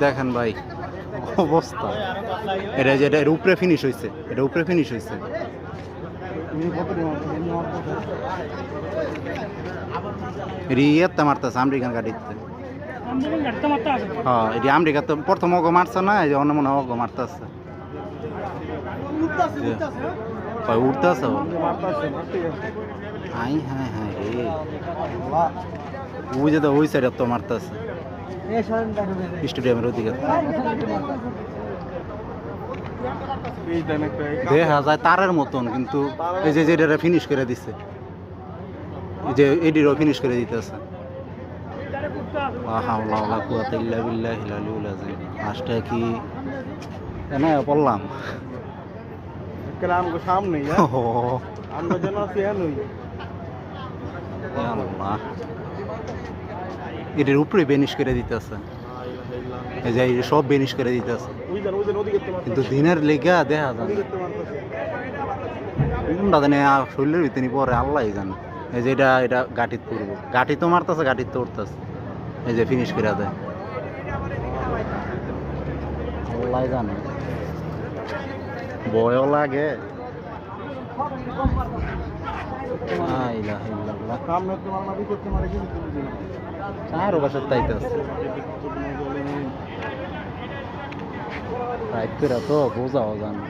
দেখেন ভাই অবস্থা, এটা যেটা এর উপরে ফিনিশ হয়েছে, এটা উপরে ফিনিশ হয়েছে। ইয়েতে মারতেছে আমেরিকান গাড়িতে। হ্যাঁ এটি আমেরিকা তো প্রথম অগ মারছে না, এই যে অন্য মনে অগ মারতেছে। উঠতেছে হাই হ্যাঁ হ্যাঁ রে, ওই যে তো ওই সাইডে তো মারতেছে স্টেডিয়ামের ওদিকে। দেখা যায় তারের মতন, কিন্তু এই যে যেটা ফিনিশ করে দিচ্ছে, এই যে এডিরও ফিনিশ করে দিতেছে। মাছটা কি এনে পড়লাম সামনে এটির উপরে বেনিশ করে দিতেছে, এই যে সব বেনিশ করে দিতেছে, কিন্তু দিনের লেগা দেখা যায় কোনটা জানে শরীরের ভিতরে পরে আল্লাহ জানে। এই যে এটা গাঠিত পড়বো, গাঠি তো মারতেছে, গাঠিত তো উঠতেছে, এই যে ফিনিশ করে দেয় আল্লাহ জানে। ভয়ও লাগে। চারো বছর তাইতে আছে তো বোঝাও জানো।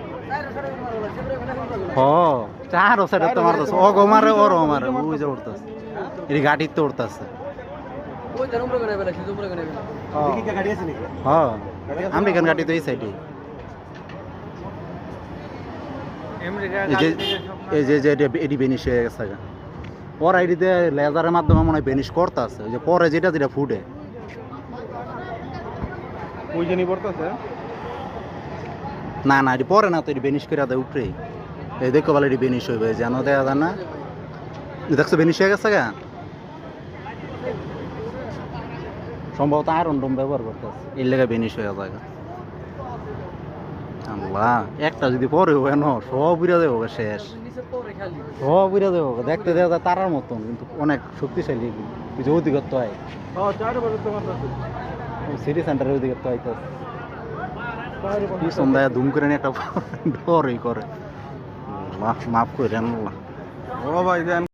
হ চারো সাইডে তো মারতেছে, অগো মারে ওরও মারে, ওই যে উঠতেছে, এটি গাড়ির তো উঠতেছে। হ্যাঁ আমেরিকান গাড়ি তো এই সাইডে, এই যে এটি বেনিশ হয়ে গেছে। ওর আইডিতে লেজারের মাধ্যমে মনে হয় বেনিশ করতে আছে, ওই যে পরে যেটা যেটা ফুটে ওই জন্য পড়তেছে। না না এটি পরে না তো, এটি বেনিশ করে দেয় উপরে। এই দেখো বলে এটি বেনিশ হইবে, যেন দেখা যায় না। দেখছো বেনিশ হয়ে গেছে গা, সম্ভবত আয়রন ডোম ব্যবহার করতেছে, এর লেগে বেনিশ হয়ে যায়। আল্লাহ একটা যদি পরে হয় না সব উড়ে দেবো, শেষ সব উড়ে দেবো। দেখতে দেওয়া যায় তারার মতন, কিন্তু অনেক শক্তিশালী, কিছু অধিকত্ব হয় সিটি সেন্টারের অধিকত্ব হইতেছে। কি সন্ধ্যায় ধুম করে নিয়ে একটা ডরই করে। মাফ করে আল্লাহ। ও ভাই